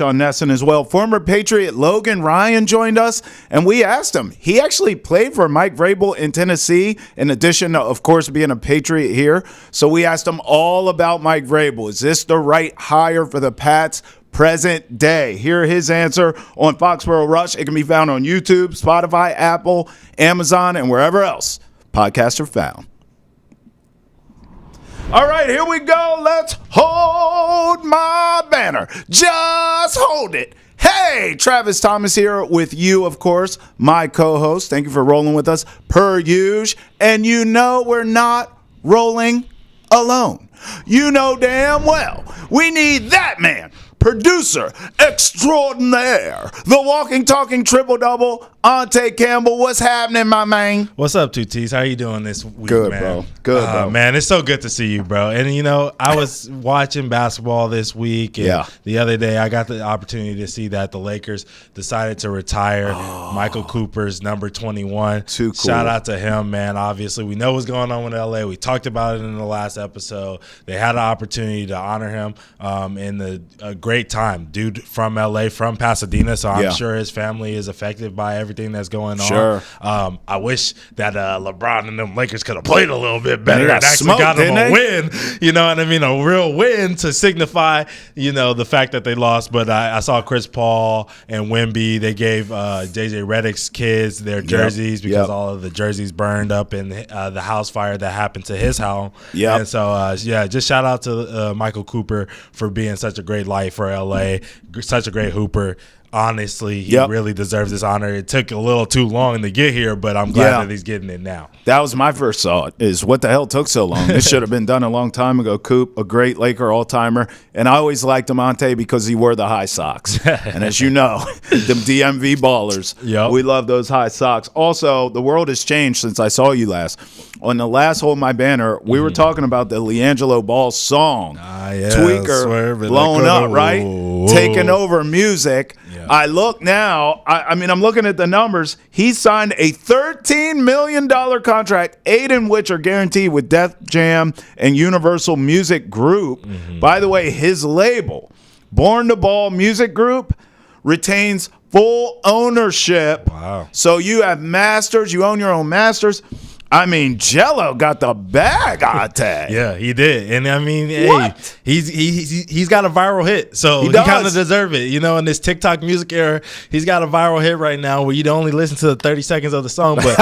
on Nesson as well. Former Patriot Logan Ryan joined us, and we asked him. He actually played for Mike Vrabel in Tennessee, in addition to, of course, being a Patriot here. So we asked him all about Mike Vrabel. Is this the right hire for the Pats present day? Hear his answer on Foxborough Rush. It can be found on YouTube, Spotify, Apple, Amazon, and wherever else podcasts are found. All right, here we go. Let's hold my banner. Just hold it. Hey, Travis Thomas here with you, of course, my co-host. Thank you for rolling with us per usual. And you know we're not rolling alone. You know damn well we need that man, producer extraordinaire, the walking, talking triple-double, Ountae Campbell. What's happening, my man? What's up, 2Ts? How you doing this week, Good, man? bro. Good, bro. Man, it's so good to see you, bro. And, you know, I was watching basketball this week. And the other day I got the opportunity to see that the Lakers decided to retire Michael Cooper's number 21. Too cool. Shout out to him, man. Obviously, we know what's going on with L.A. We talked about it in the last episode. They had an opportunity to honor him in a great time. Dude from L.A., from Pasadena, so I'm sure his family is affected by everything that's going on. Sure. I wish that LeBron and them Lakers could have played a little bit better and actually smoked, got them a didn't win. You know what I mean? A real win to signify, you know, the fact that they lost. But I saw Chris Paul and Wemby. They gave JJ Redick's kids their jerseys because all of the jerseys burned up in the house fire that happened to his house. And so, just shout out to Michael Cooper for being such a great life for LA, such a great hooper. Honestly, he really deserves this honor. It took a little too long to get here, but I'm glad that he's getting it now. That was my first thought, is what the hell took so long? This should have been done a long time ago. Coop, a great Laker all-timer. And I always liked him, Ountae, because he wore the high socks. And as you know, them DMV ballers, we love those high socks. Also, the world has changed since I saw you last. On the last Hold My Banner, we were talking about the LiAngelo Ball song. Tweaker, blowing up, right? Taking over music. I look now, I mean, I'm looking at the numbers. He signed a $13 million contract, 8 in which are guaranteed with Def Jam and Universal Music Group. By the way, his label, Born to Ball Music Group, retains full ownership. Wow. So you have masters, you own your own masters. I mean, Jello got the bag, Ountae. Yeah, he did. And I mean, hey, he's got a viral hit. So he kind of deserves it. You know, in this TikTok music era, he's got a viral hit right now where you don't only listen to the 30 seconds of the song, but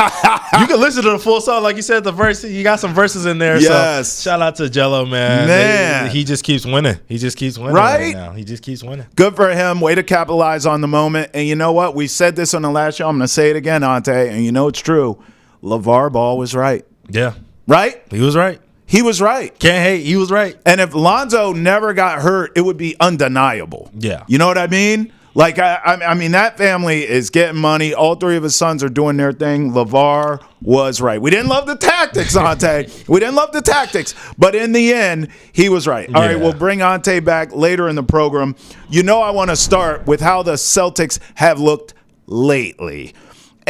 you can listen to the full song. Like you said, the verse, you got some verses in there. Yes. So shout out to Jello, man. He just keeps winning. He just keeps winning right now. He just keeps winning. Good for him. Way to capitalize on the moment. And you know what? We said this on the last show. I'm going to say it again, Ountae, and you know it's true. LeVar Ball was right. Yeah. Right? He was right. He was right. Can't hate. He was right. And if Lonzo never got hurt, it would be undeniable. Yeah. You know what I mean? Like, I mean, that family is getting money. All three of his sons are doing their thing. LeVar was right. We didn't love the tactics, Ountae. We didn't love the tactics. But in the end, he was right. All right, we'll bring Ountae back later in the program. You know I want to start with how the Celtics have looked lately.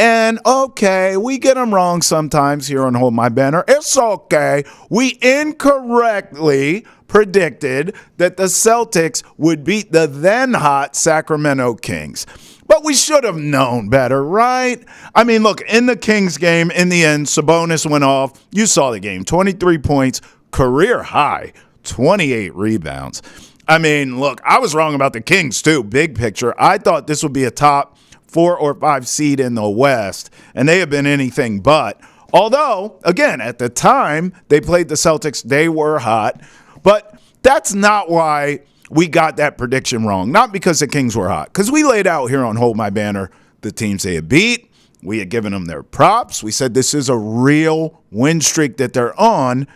And, okay, we get them wrong sometimes here on Hold My Banner. It's okay. We incorrectly predicted that the Celtics would beat the then-hot Sacramento Kings. But we should have known better, right? I mean, look, in the Kings game, in the end, Sabonis went off. You saw the game. 23 points, career high, 28 rebounds. I mean, look, I was wrong about the Kings, too. Big picture. I thought this would be a top 4 or 5 seed in the West, and they have been anything but. Although, again, at the time they played the Celtics, they were hot. But that's not why we got that prediction wrong. Not because the Kings were hot. Because we laid out here on Hold My Banner the teams they had beat. We had given them their props. We said this is a real win streak that they're on.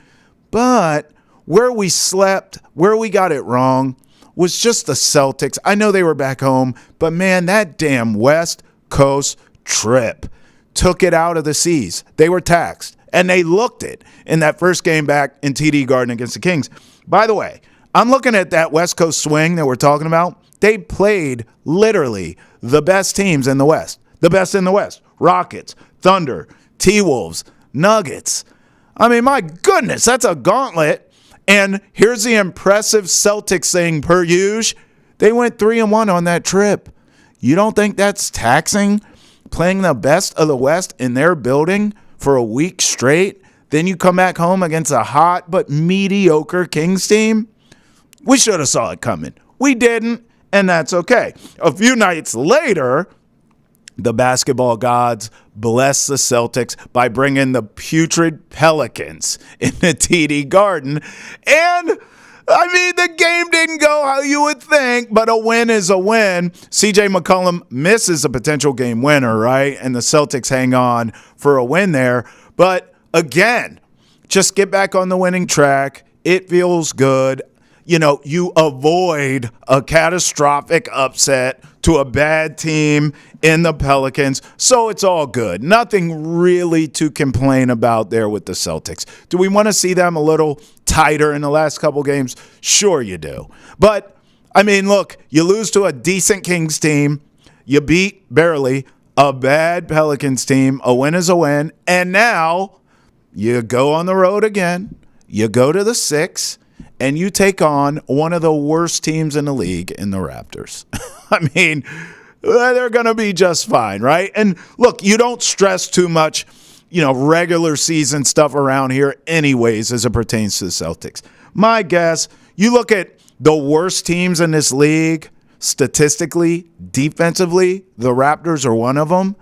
But where we slept, where we got it wrong, was just the Celtics. I know they were back home, but man, that damn West Coast trip took it out of the seas. They were taxed, and they looked it in that first game back in TD Garden against the Kings. By the way, I'm looking at that West Coast swing that we're talking about. They played literally the best teams in the West. The best in the West. Rockets, Thunder, T-Wolves, Nuggets. I mean, my goodness, that's a gauntlet. And here's the impressive Celtics thing per usual. They went 3-1 on that trip. You don't think that's taxing? Playing the best of the West in their building for a week straight, then you come back home against a hot but mediocre Kings team? We should have saw it coming. We didn't, and that's okay. A few nights later, the basketball gods bless the Celtics by bringing the putrid Pelicans in the TD Garden. And, I mean, the game didn't go how you would think, but a win is a win. CJ McCollum misses a potential game winner, right? And the Celtics hang on for a win there. But, again, just get back on the winning track. It feels good. You know, you avoid a catastrophic upset to a bad team in the Pelicans, so it's all good. Nothing really to complain about there with the Celtics. Do we want to see them a little tighter in the last couple games? Sure you do. But, I mean, look, you lose to a decent Kings team. You beat, barely, a bad Pelicans team. A win is a win. And now you go on the road again. You go to the 6. And you take on one of the worst teams in the league in the Raptors. I mean, they're going to be just fine, right? And look, you don't stress too much, regular season stuff around here anyways as it pertains to the Celtics. My guess, you look at the worst teams in this league, statistically, defensively, the Raptors are one of them.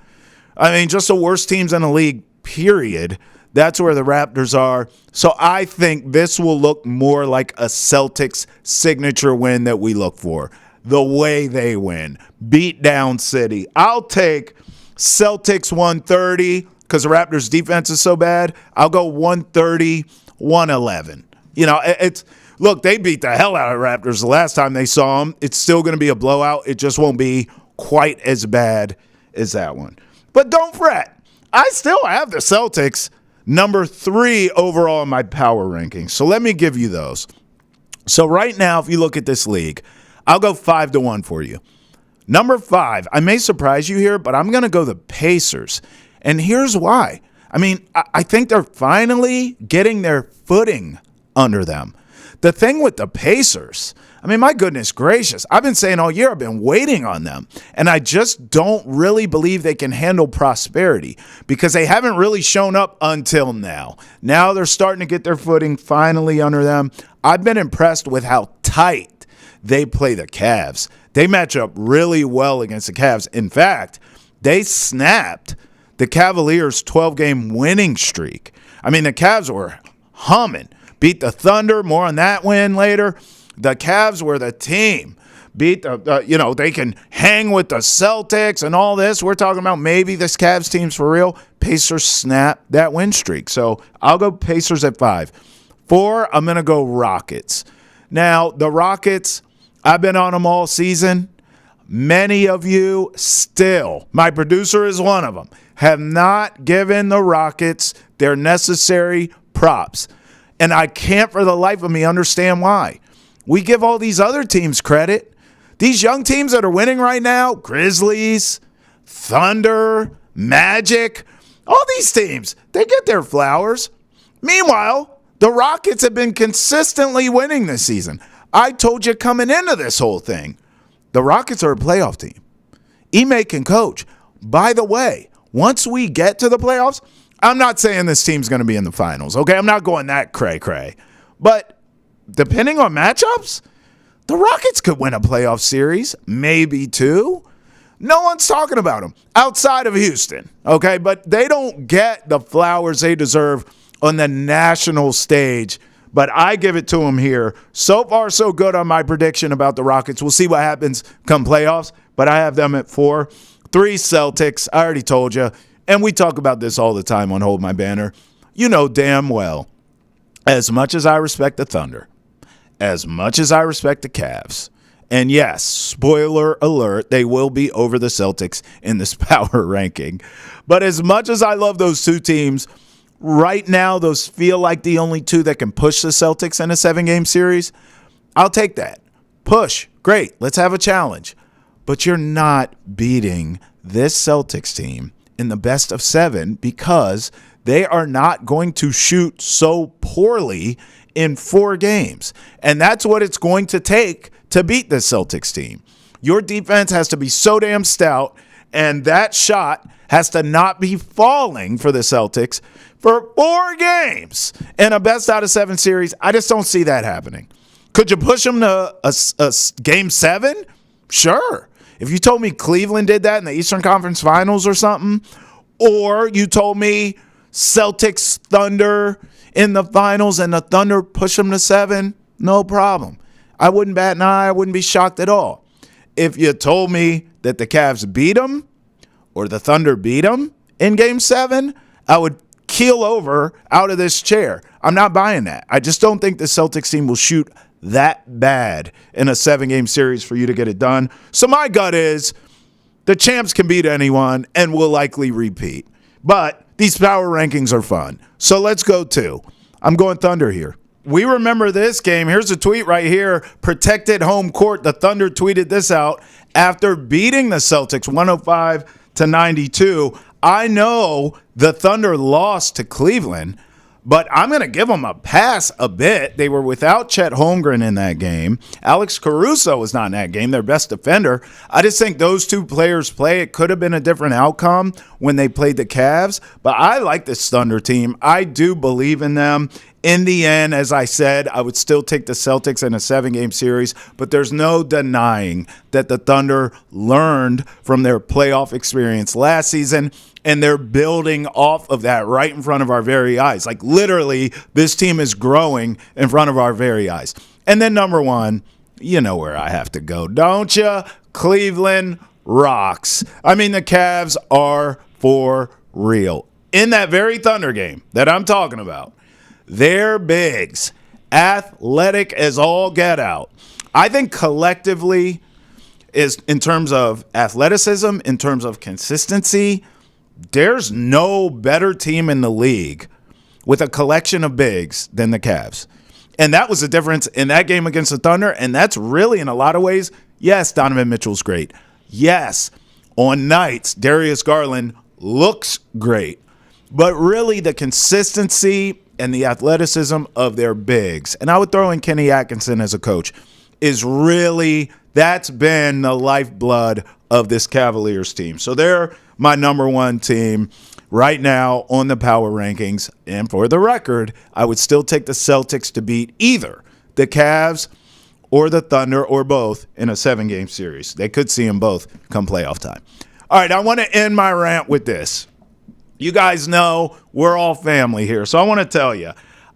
I mean, just the worst teams in the league, period. That's where the Raptors are. So I think this will look more like a Celtics signature win that we look for. The way they win. Beat down city. I'll take Celtics 130 because the Raptors defense is so bad. I'll go 130, 111. Look, they beat the hell out of the Raptors the last time they saw them. It's still going to be a blowout. It just won't be quite as bad as that one. But don't fret. I still have the Celtics number 3 overall in my power rankings. So let me give you those. So right now, if you look at this league, I'll go 5-1 for you. Number 5, I may surprise you here, but I'm going to go the Pacers. And here's why. I mean, I think they're finally getting their footing under them. The thing with the Pacers, I mean, my goodness gracious, I've been saying all year I've been waiting on them, and I just don't really believe they can handle prosperity because they haven't really shown up until now. Now they're starting to get their footing finally under them. I've been impressed with how tight they play the Cavs. They match up really well against the Cavs. In fact, they snapped the Cavaliers' 12-game winning streak. I mean, the Cavs were humming. Beat the Thunder. More on that win later. The Cavs were the team. Beat they can hang with the Celtics and all this. We're talking about maybe this Cavs team's for real. Pacers snap that win streak. So I'll go Pacers at 5. 4, I'm going to go Rockets. Now, the Rockets, I've been on them all season. Many of you still, my producer is one of them, have not given the Rockets their necessary props. And I can't for the life of me understand why. We give all these other teams credit. These young teams that are winning right now, Grizzlies, Thunder, Magic, all these teams, they get their flowers. Meanwhile, the Rockets have been consistently winning this season. I told you coming into this whole thing, the Rockets are a playoff team. Ime can coach. By the way, once we get to the playoffs, I'm not saying this team's going to be in the finals, okay? I'm not going that cray-cray. But depending on matchups, the Rockets could win a playoff series, maybe 2. No one's talking about them outside of Houston, okay? But they don't get the flowers they deserve on the national stage. But I give it to them here. So far, so good on my prediction about the Rockets. We'll see what happens come playoffs, but I have them at 4. 3 Celtics, I already told you. And we talk about this all the time on Hold My Banner. You know damn well, as much as I respect the Thunder, as much as I respect the Cavs, and yes, spoiler alert, they will be over the Celtics in this power ranking. But as much as I love those 2 teams, right now those feel like the only 2 that can push the Celtics in a 7-game series. I'll take that. Push. Great. Let's have a challenge. But you're not beating this Celtics team in the best of 7 because they are not going to shoot so poorly in 4 games. And that's what it's going to take to beat this Celtics team. Your defense has to be so damn stout, and that shot has to not be falling for the Celtics for 4 games in a best out of 7 series. I just don't see that happening. Could you push them to a game 7? Sure. If you told me Cleveland did that in the Eastern Conference Finals or something, or you told me Celtics Thunder in the finals and the Thunder push them to 7, no problem. I wouldn't bat an eye. I wouldn't be shocked at all. If you told me that the Cavs beat them or the Thunder beat them in game 7, I would keel over out of this chair. I'm not buying that. I just don't think the Celtics team will shoot that bad in a 7-game series for you to get it done. So my gut is the champs can beat anyone and will likely repeat. But these power rankings are fun. So let's go to. I'm going Thunder here. We remember this game. Here's a tweet right here. Protected home court. The Thunder tweeted this out after beating the Celtics 105-92. I know the Thunder lost to Cleveland, but I'm going to give them a pass a bit. They were without Chet Holmgren in that game. Alex Caruso was not in that game, their best defender. I just think those 2 players play. It could have been a different outcome when they played the Cavs, but I like this Thunder team. I do believe in them. In the end, as I said, I would still take the Celtics in a 7-game series, but there's no denying that the Thunder learned from their playoff experience last season, and they're building off of that right in front of our very eyes. Like, literally, this team is growing in front of our very eyes. And then number 1, you know where I have to go, don't you? Cleveland rocks. I mean, the Cavs are for real. In that very Thunder game that I'm talking about, they're bigs, athletic as all get out. I think collectively, is in terms of athleticism, in terms of consistency, there's no better team in the league with a collection of bigs than the Cavs. And that was the difference in that game against the Thunder. And that's really, in a lot of ways, yes, Donovan Mitchell's great. Yes, on nights, Darius Garland looks great. But really, the consistency and the athleticism of their bigs, and I would throw in Kenny Atkinson as a coach, is really, that's been the lifeblood of this Cavaliers team. So they're my number 1 team right now on the power rankings. And for the record, I would still take the Celtics to beat either the Cavs or the Thunder or both in a 7-game series. They could see them both come playoff time. All right, I want to end my rant with this. You guys know we're all family here. So I want to tell you,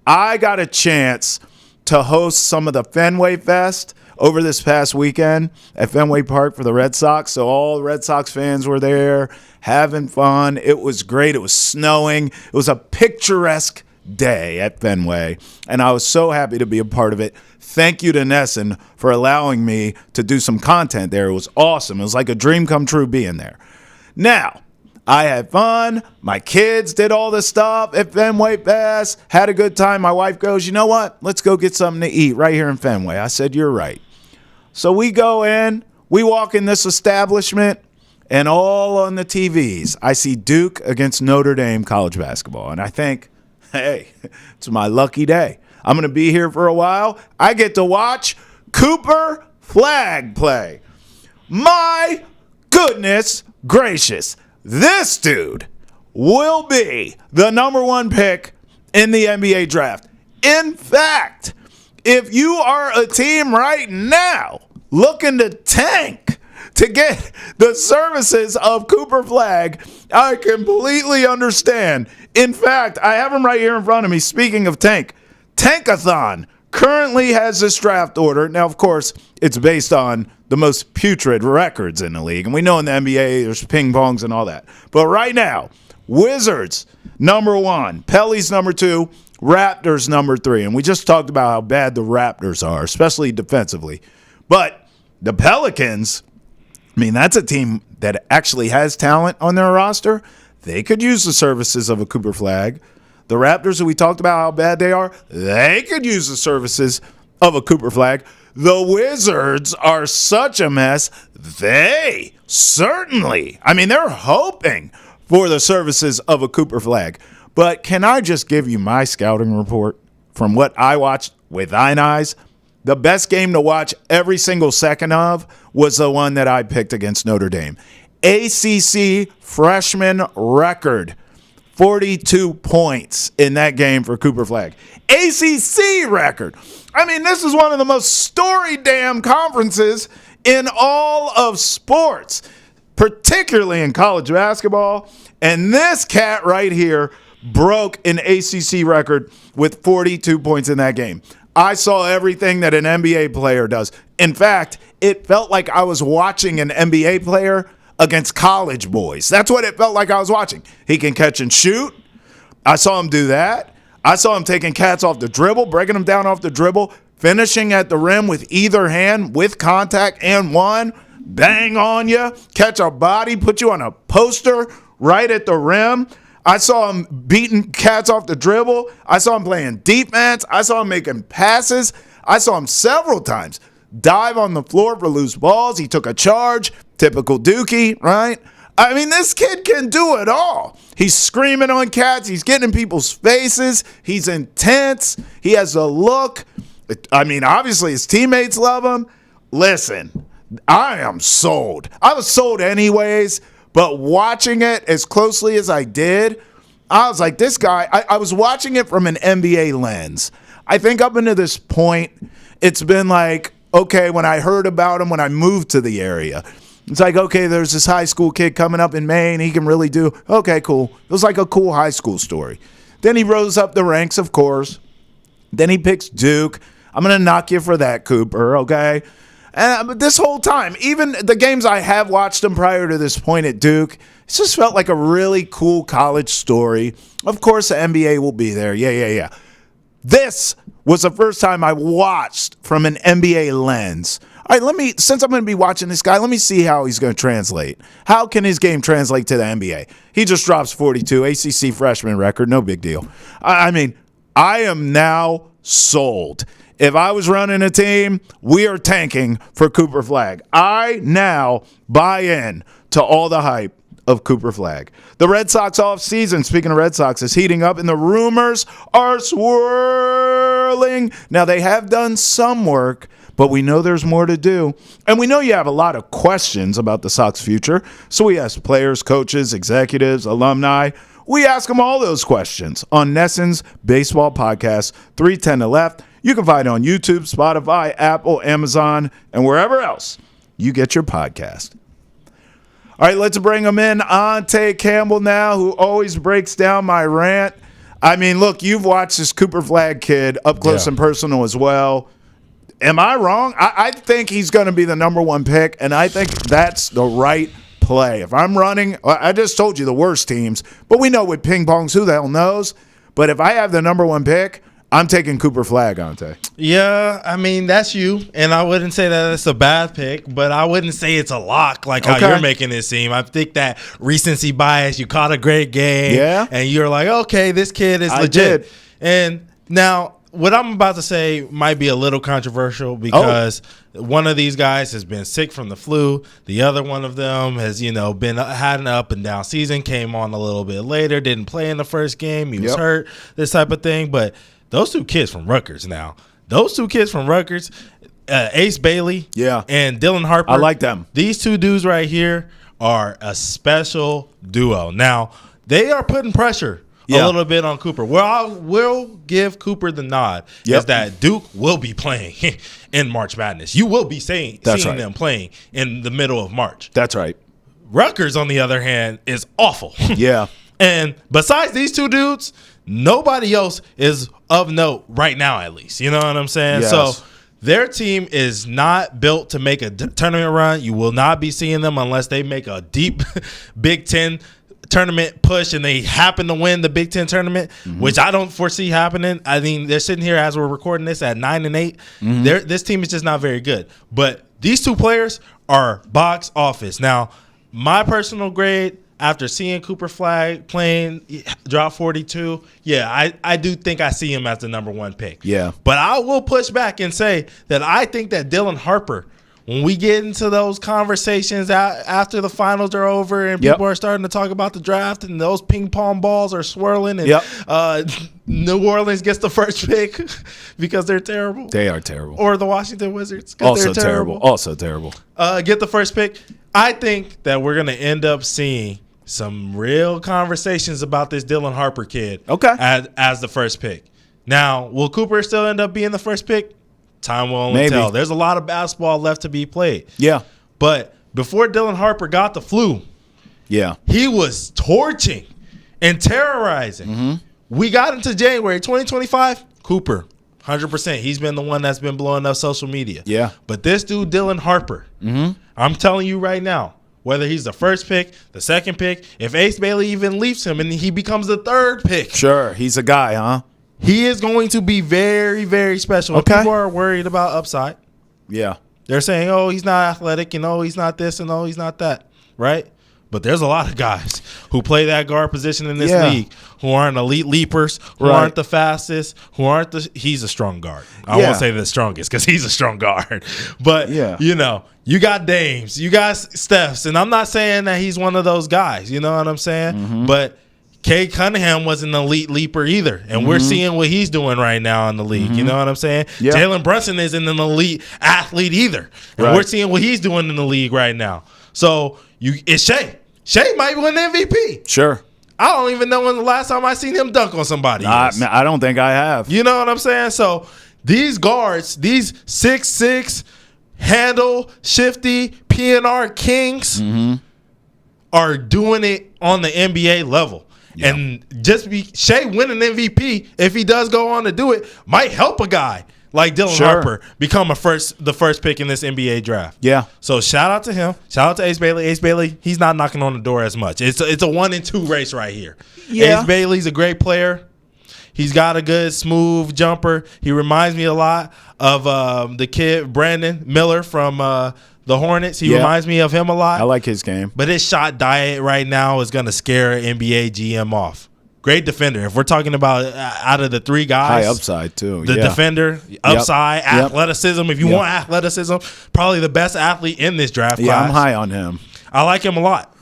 I got a chance to host some of the Fenway Fest over this past weekend at Fenway Park for the Red Sox. So all the Red Sox fans were there having fun. It was great. It was snowing. It was a picturesque day at Fenway, and I was so happy to be a part of it. Thank you to Nesson for allowing me to do some content there. It was awesome. It was like a dream come true being there. Now, I had fun. My kids did all the stuff at Fenway Fest, had a good time. My wife goes, you know what? Let's go get something to eat right here in Fenway. I said, you're right. So we go in, we walk in this establishment, and all on the TVs, I see Duke against Notre Dame college basketball. And I think, hey, it's my lucky day. I'm going to be here for a while. I get to watch Cooper Flagg play. My goodness gracious. This dude will be the number 1 pick in the NBA draft. In fact, if you are a team right now looking to tank to get the services of Cooper Flagg, I completely understand. In fact, I have him right here in front of me. Speaking of tank, Tankathon currently has this draft order. Now, of course, it's based on the most putrid records in the league. And we know in the NBA there's ping pongs and all that. But right now, Wizards, number 1. Pelly's number 2. Raptors, number 3. And we just talked about how bad the Raptors are, especially defensively. But the Pelicans, I mean, that's a team that actually has talent on their roster. They could use the services of a Cooper Flagg. The Raptors, who we talked about how bad they are, they could use the services of a Cooper Flagg. The Wizards are such a mess. They certainly, I mean, they're hoping for the services of a Cooper Flagg. But can I just give you my scouting report from what I watched with thine eyes, the best game to watch every single second of was the one that I picked against Notre Dame. ACC freshman record, 42 points in that game for Cooper Flagg. ACC record. I mean, this is one of the most storied damn conferences in all of sports, particularly in college basketball. And this cat right here broke an ACC record with 42 points in that game. I saw everything that an NBA player does. In fact, it felt like I was watching an NBA player against college boys. That's what it felt like I was watching. He can catch and shoot. I saw him do that. I saw him taking cats off the dribble, breaking them down off the dribble, finishing at the rim with either hand with contact and one. Bang on you, catch a body, put you on a poster right at the rim. I saw him beating cats off the dribble. I saw him playing defense. I saw him making passes. I saw him several times dive on the floor for loose balls. He took a charge. Typical Dookie, right? I mean, this kid can do it all. He's screaming on cats. He's getting in people's faces. He's intense. He has a look. I mean, obviously his teammates love him. Listen, I am sold. I was sold anyways. But watching it as closely as I did, I was like, this guy, I was watching it from an NBA lens. I think up until this point, it's been like, okay, when I heard about him, when I moved to the area, it's like, okay, there's this high school kid coming up in Maine. He can really do, okay, cool. It was like a cool high school story. Then he rose up the ranks, of course. Then he picks Duke. I'm going to knock you for that, Cooper, okay? But this whole time, even the games I have watched him prior to this point at Duke, it just felt like a really cool college story. Of course, the NBA will be there. Yeah. This was the first time I watched from an NBA lens. All right, since I'm going to be watching this guy, let me see how he's going to translate. How can his game translate to the NBA? He just drops 42, ACC freshman record, no big deal. I mean, I am now sold. If I was running a team, we are tanking for Cooper Flagg. I now buy in to all the hype of Cooper Flagg. The Red Sox offseason, speaking of Red Sox, is heating up and the rumors are swirling. Now, they have done some work, but we know there's more to do. And we know you have a lot of questions about the Sox future. So we ask players, coaches, executives, alumni. We ask them all those questions on Nesson's Baseball Podcast, 310 to Left. You can find it on YouTube, Spotify, Apple, Amazon, and wherever else you get your podcast. All right, let's bring him in. Ountae Campbell now, who always breaks down my rant. I mean, look, you've watched this Cooper Flagg kid up close and personal as well. Am I wrong? I think he's going to be the number one pick, and I think that's the right play. If I'm running, I just told you the worst teams, but we know with ping pongs, who the hell knows? But if I have the number one pick, I'm taking Cooper Flagg, Ountae. Yeah, I mean, that's you. And I wouldn't say that it's a bad pick, but I wouldn't say it's a lock like how you're making it seem. I think that recency bias, you caught a great game. Yeah. And you're like, okay, this kid is legit. And now what I'm about to say might be a little controversial because one of these guys has been sick from the flu. The other one of them has, had an up and down season, came on a little bit later, didn't play in the first game. He was hurt, this type of thing. But those two kids from Rutgers Ace Bailey and Dylan Harper. I like them. These two dudes right here are a special duo. Now, they are putting pressure a little bit on Cooper. Well, I will give Cooper the nod is that Duke will be playing in March Madness. You will be seeing them playing in the middle of March. That's right. Rutgers, on the other hand, is awful. Yeah. And besides these two dudes, nobody else is of note right now, at least. You know what I'm saying? Yes. So their team is not built to make a tournament run. You will not be seeing them unless they make a deep Big Ten tournament push and they happen to win the Big Ten tournament, which I don't foresee happening. I mean, they're sitting here as we're recording this at 9-8. This team is just not very good. But these two players are box office. Now, my personal grade, after seeing Cooper Flagg playing, drop 42, I do think I see him as the number one pick. Yeah. But I will push back and say that I think that Dylan Harper when we get into those conversations after the finals are over and people are starting to talk about the draft and those ping pong balls are swirling and New Orleans gets the first pick because they're terrible. They are terrible. Or the Washington Wizards. Also terrible. Also terrible. Get the first pick. I think that we're going to end up seeing some real conversations about this Dylan Harper kid as the first pick. Now, will Cooper still end up being the first pick? Time will only tell. There's a lot of basketball left to be played. Yeah. But before Dylan Harper got the flu, he was torching and terrorizing. Mm-hmm. We got into January 2025, Cooper, 100%. He's been the one that's been blowing up social media. Yeah. But this dude, Dylan Harper, I'm telling you right now, whether he's the first pick, the second pick, if Ace Bailey even leaves him and he becomes the third pick. Sure, he's a guy, huh? He is going to be very, very special. Okay. People are worried about upside. Yeah. They're saying, oh, he's not athletic, and oh, he's not this, and oh, he's not that, right? But there's a lot of guys who play that guard position in this league who aren't elite leapers, who aren't the fastest, who aren't the – he's a strong guard. I won't say the strongest because he's a strong guard. But, you know, you got Dames, you got Stephs, and I'm not saying that he's one of those guys. You know what I'm saying? Mm-hmm. But Cade Cunningham was an elite leaper either, and we're seeing what he's doing right now in the league. You know what I'm saying? Yeah. Jalen Brunson isn't an elite athlete either, and we're seeing what he's doing in the league right now. So it's Shea. Shea might win MVP. Sure. I don't even know when the last time I seen him dunk on somebody. I don't think I have. You know what I'm saying? So these guards, these 6'6", handle, shifty, PNR kings are doing it on the NBA level. Yeah. And just Shea winning MVP, if he does go on to do it, might help a guy like Dylan Harper become the first pick in this NBA draft. Yeah. So shout out to him. Shout out to Ace Bailey. Ace Bailey, he's not knocking on the door as much. It's a 1-2 race right here. Yeah. Ace Bailey's a great player. He's got a good smooth jumper. He reminds me a lot of the kid Brandon Miller from the Hornets. He reminds me of him a lot. I like his game. But his shot diet right now is going to scare an NBA GM off. Great defender. If we're talking about out of the three guys. High upside, too. The defender, upside, athleticism. If you want athleticism, probably the best athlete in this draft class. Yeah, I'm high on him. I like him a lot.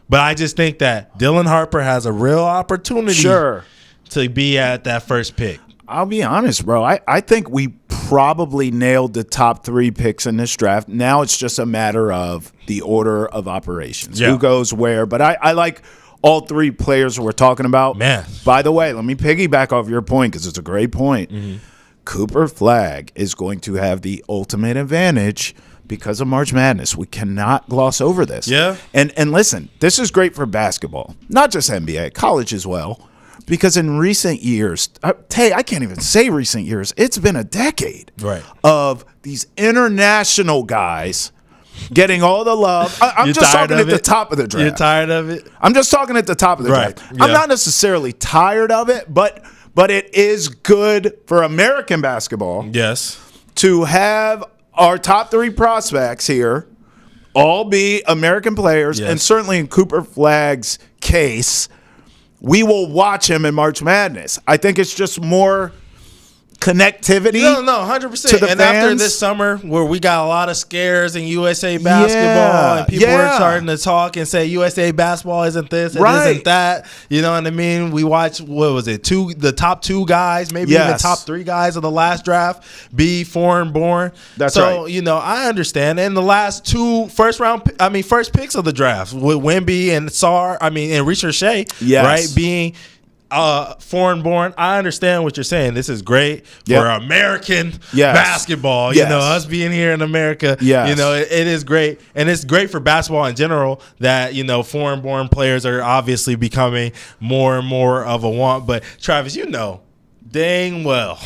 But I just think that Dylan Harper has a real opportunity to be at that first pick. I'll be honest, bro. I think we probably nailed the top 3 picks in this draft. Now it's just a matter of the order of operations. Who goes where. But I like all 3 players we're talking about. Man. By the way, let me piggyback off your point because it's a great point. Cooper Flagg is going to have the ultimate advantage because of March Madness. We cannot gloss over this. Yeah. And listen, this is great for basketball. Not just NBA, college as well. Because in recent years, Tay, I can't even say recent years. It's been a decade of these international guys getting all the love. I'm just talking at the top of the draft. You're tired of it? I'm just talking at the top of the draft. Yeah. I'm not necessarily tired of it, but it is good for American basketball. Yes. To have our top 3 prospects here all be American players, and certainly in Cooper Flagg's case, we will watch him in March Madness. I think it's just more connectivity. No, 100%. And fans. After this summer where we got a lot of scares in USA basketball and people were starting to talk and say USA basketball isn't this, it isn't that. You know what I mean? We watched, what was it, the top 2 guys, maybe even top 3 guys of the last draft be foreign born. That's right. So, you know, I understand. And the last 2 first picks of the draft with Wemby and and Richard Shea, right, being foreign born. I understand what you're saying. This is great for American basketball. You know, us being here in America, you know, it is great. And it's great for basketball in general that, you know, foreign born players are obviously becoming more and more of a want. But Travis, you know dang well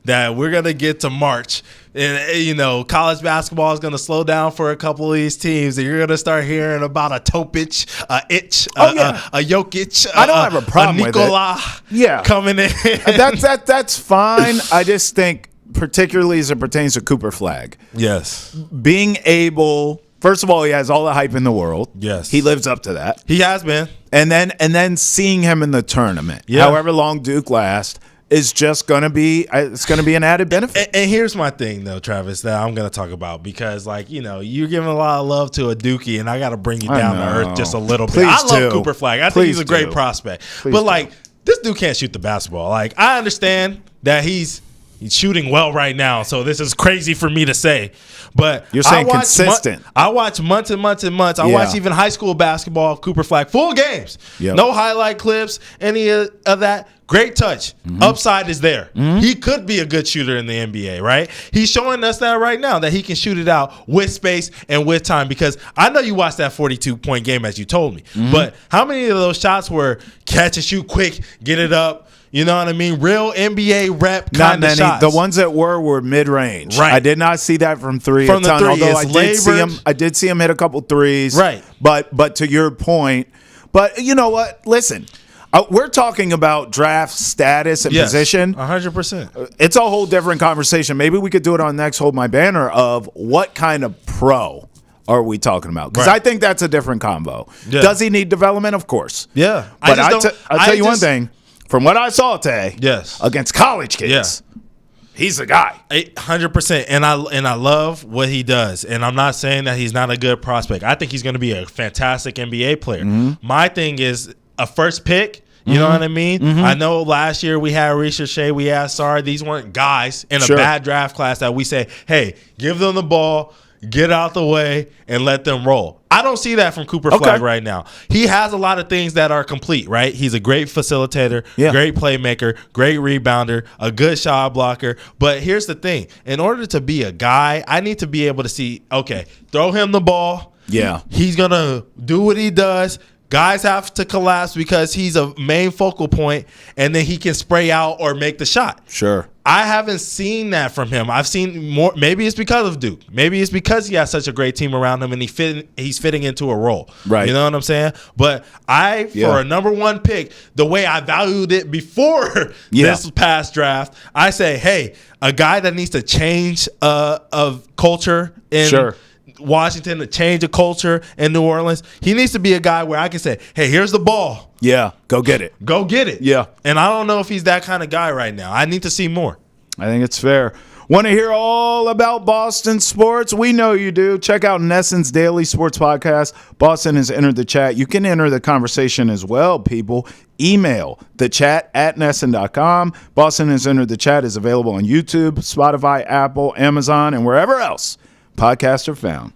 that we're going to get to March and, you know, college basketball is going to slow down for a couple of these teams and you're going to start hearing about a Topic, a Jokic, I don't have a problem with it. Coming in. That's fine. I just think particularly as it pertains to Cooper Flagg. Yes. Being able, first of all, he has all the hype in the world. Yes. He lives up to that. He has been. And then seeing him in the tournament, however long Duke lasts, is just going to be an added benefit. And here's my thing, though, Travis, that I'm going to talk about because, like, you're giving a lot of love to a Dookie, and I got to bring you down to earth just a little bit. I love Cooper Flagg. I think he's a great prospect. But, like, this dude can't shoot the basketball. Like, I understand that he's shooting well right now, so this is crazy for me to say. But you're saying consistent. I watch months and months and months. I watch even high school basketball, Cooper Flagg, full games. Yep. No highlight clips, any of that. Great touch. Upside is there. He could be a good shooter in the NBA, right? He's showing us that right now, that he can shoot it out with space and with time. Because I know you watched that 42-point game, as you told me. But how many of those shots were catch and shoot quick, get it up? You know what I mean? Real NBA rep kind of shots. The ones that were mid-range. Right. I did not see that from three. From the three, although I did see him hit a couple threes. Right. But to your point, but you know what? Listen. We're talking about draft status and position. 100%. It's a whole different conversation. Maybe we could do it on Next Hold My Banner of what kind of pro are we talking about? Because I think that's a different combo. Yeah. Does he need development? Of course. Yeah. But I'll tell you one thing. From what I saw today, against college kids, he's a guy. 100%. And I love what he does. And I'm not saying that he's not a good prospect. I think he's going to be a fantastic NBA player. My thing is, a first pick, you know what I mean? I know last year we had Ricochet, we had Sarr. These weren't guys in a bad draft class that we say, hey, give them the ball, get out the way, and let them roll. I don't see that from Cooper Flagg right now. He has a lot of things that are complete, right? He's a great facilitator, great playmaker, great rebounder, a good shot blocker. But here's the thing. In order to be a guy, I need to be able to see, okay, throw him the ball. Yeah. He's going to do what he does. Guys have to collapse because he's a main focal point, and then he can spray out or make the shot. Sure. I haven't seen that from him. I've seen more. Maybe it's because of Duke. Maybe it's because he has such a great team around him, and he's fitting into a role. Right. You know what I'm saying? But for a number one pick, the way I valued it before this past draft, I say, hey, a guy that needs to change of culture in Washington, to change the culture in New Orleans, he needs to be a guy where I can say, hey, here's the ball. Yeah, go get it. Go get it. Yeah. And I don't know if he's that kind of guy right now. I need to see more. I think it's fair. Want to hear all about Boston sports? We know you do. Check out Nesson's Daily Sports Podcast. Boston has entered the chat. You can enter the conversation as well, people. Email the chat at Nesson.com. Boston has entered the chat is available on YouTube, Spotify, Apple, Amazon, and wherever else podcasts are found.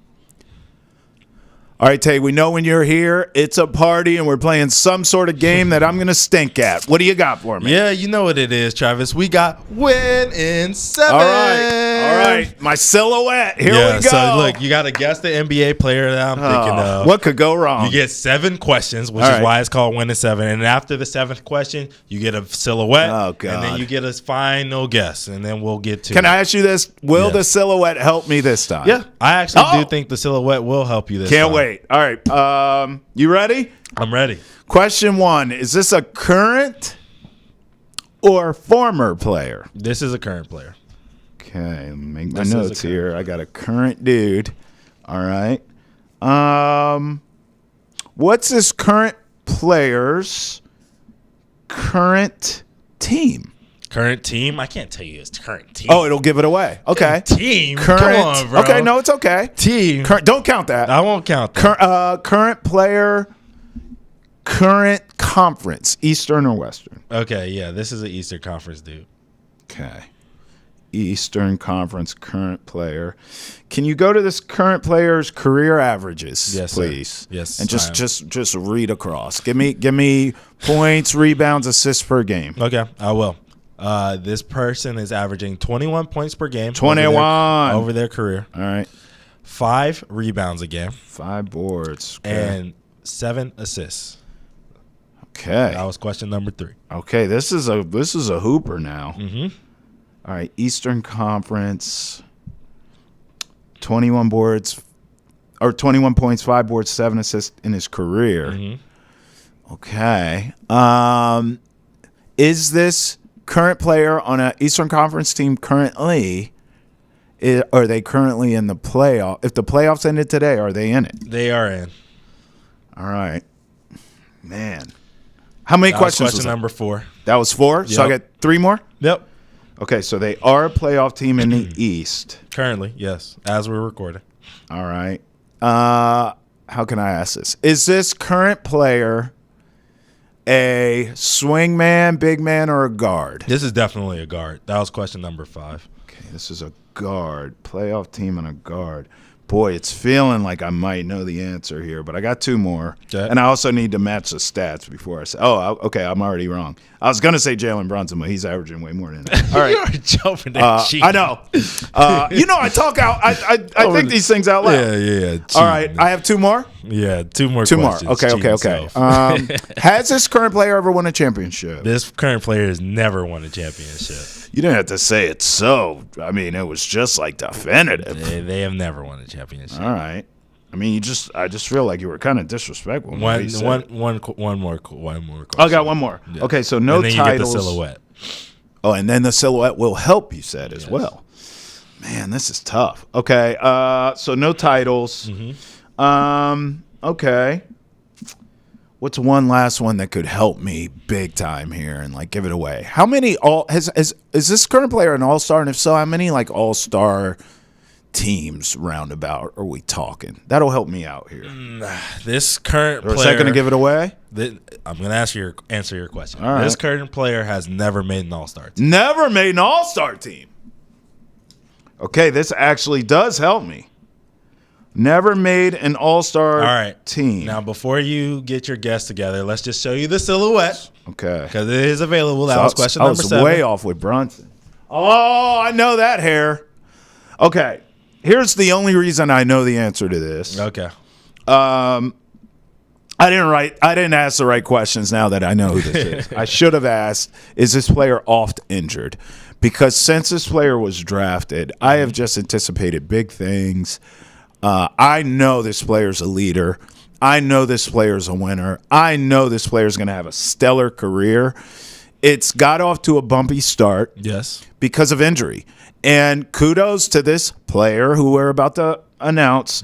All right, Tay, we know when you're here, it's a party, and we're playing some sort of game that I'm going to stink at. What do you got for me? Yeah, you know what it is, Travis. We got Win in 7. All right. My silhouette. Here we go. So, look, you got to guess the NBA player that I'm thinking of. What could go wrong? You get 7 questions, which is why it's called Win in 7. And after the 7th question, you get a silhouette. Oh, God. And then you get a final guess, and then we'll get to Can I ask you this? Will the silhouette help me this time? Yeah, I actually do think the silhouette will help you this time. Can't wait. All right. You ready? I'm ready. Question 1. Is this a current or former player? This is a current player. Okay. Let me make my notes here. I got a current dude. All right. What's this current player's current team? Current team? I can't tell you his current team. Oh, it'll give it away. Okay. Team? Current. Come on, bro. Okay, no, it's okay. Team. Don't count that. I won't count that. Current player, current conference, Eastern or Western? Okay, yeah, this is an Eastern Conference dude. Okay. Eastern Conference current player. Can you go to this current player's career averages, please? Sir. Yes. And just read across. Give me points, rebounds, assists per game. Okay, I will. This person is averaging 21 points per game. 21 over their career. All right. 5 rebounds a game. 5 boards. Okay. And 7 assists. Okay. That was question number 3. Okay, this is a hooper now. Mm-hmm. All right, Eastern Conference. 21 boards, or 21 points, 5 boards, 7 assists in his career. Mm-hmm. Okay. Is this current player on an Eastern Conference team currently? Are they currently in the playoff? If the playoffs ended today, are they in it? They are in. All right. Man. How many That was questions? question number 4. That was 4. So I Yep. got 3 more. Yep. Okay, so they are a playoff team in the East. Currently, yes, as we're recording. All right. How can I ask this? Is this current player a swing man, big man, or a guard? This is definitely a guard. That was question number 5. Okay, this is a guard. Playoff team and a guard. Boy, it's feeling like I might know the answer here, but I got 2 more. Okay. And I also need to match the stats before I say, okay, I'm already wrong. I was going to say Jalen Brunson, but he's averaging way more than that. All right. You're jumping that cheek. I know. I talk out. I think these things out loud. Yeah. All right, I have 2 more. Yeah, 2 more Two more. questions. Okay. Has this current player ever won a championship? This current player has never won a championship. You didn't have to say it so. I mean, it was just like definitive. They have never won a championship. All right. I mean, I just feel like you were kind of disrespectful. One more question. I got 1 more. Yeah. Okay, so no and then titles. You get the silhouette. Oh, and then the silhouette will help, you said, as well. Man, this is tough. Okay, so no titles. Okay. What's one last one that could help me big time here and like give it away? How many is this current player an all-star? And if so, how many like all-star teams roundabout are we talking? That'll help me out here. This current player. Is that going to give it away? I'm going to answer your question. All right. This current player has never made an all-star team. Never made an all-star team. Okay, this actually does help me. Never made an all-star team. Now, before you get your guests together, let's just show you the silhouette. Okay. Because it is available. That was question number 7. I was way off with Brunson. Oh, I know that hair. Okay. Here's the only reason I know the answer to this. Okay. I didn't ask the right questions now that I know who this is. I should have asked, is this player oft injured? Because since this player was drafted, I have just anticipated big things. I know this player's a leader. I know this player's a winner. I know this player's going to have a stellar career. It's got off to a bumpy start. Yes. Because of injury. And kudos to this player who we're about to announce.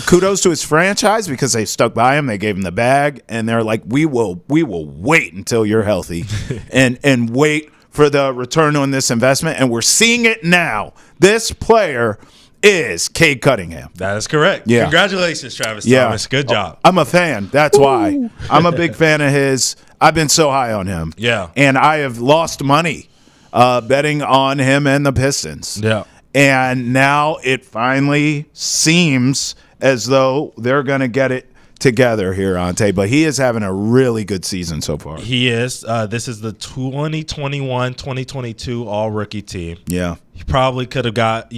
Kudos to his franchise because they stuck by him. They gave him the bag, and they're like, we will wait until you're healthy and wait for the return on this investment. And we're seeing it now. This player is Cade Cunningham. That is correct. Yeah. Congratulations, Travis Thomas. Good job. I'm a fan. That's why. I'm a big fan of his. I've been so high on him. Yeah. And I have lost money betting on him and the Pistons. Yeah. And now it finally seems as though they're going to get it together here, Ountae. But he is having a really good season so far. He is. This is the 2021-2022 all-rookie team. Yeah. He probably could have got,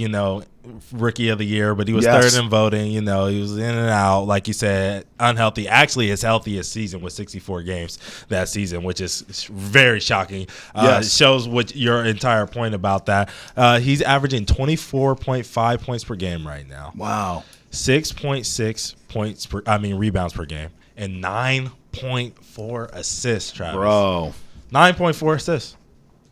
rookie of the year, but he was third in voting. He was in and out, like you said, unhealthy. Actually, his healthiest season was 64 games that season, which is very shocking. It shows what your entire point about that. He's averaging 24.5 points per game right now. Wow. 6.6 rebounds per game, and 9.4 assists, Travis. Bro. 9.4 assists.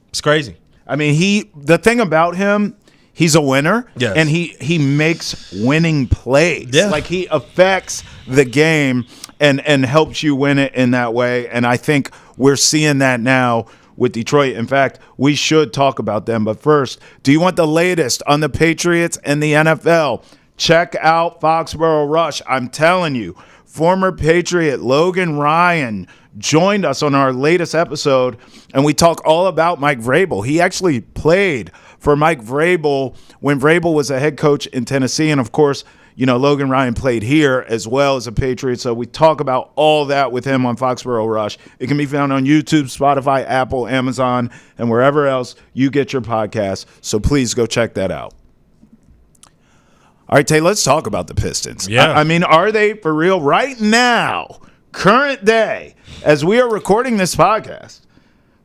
It's crazy. I mean, the thing about him, he's a winner, and he makes winning plays. Yeah. Like, he affects the game and helps you win it in that way. And I think we're seeing that now with Detroit. In fact, we should talk about them. But first, do you want the latest on the Patriots and the NFL? Check out Foxborough Rush. I'm telling you, former Patriot Logan Ryan joined us on our latest episode, and we talk all about Mike Vrabel. He actually played for Mike Vrabel when Vrabel was a head coach in Tennessee. And, of course, Logan Ryan played here as well as a Patriot. So we talk about all that with him on Foxborough Rush. It can be found on YouTube, Spotify, Apple, Amazon, and wherever else you get your podcasts. So please go check that out. All right, Tay, let's talk about the Pistons. Yeah. I mean, are they for real right now, current day, as we are recording this podcast?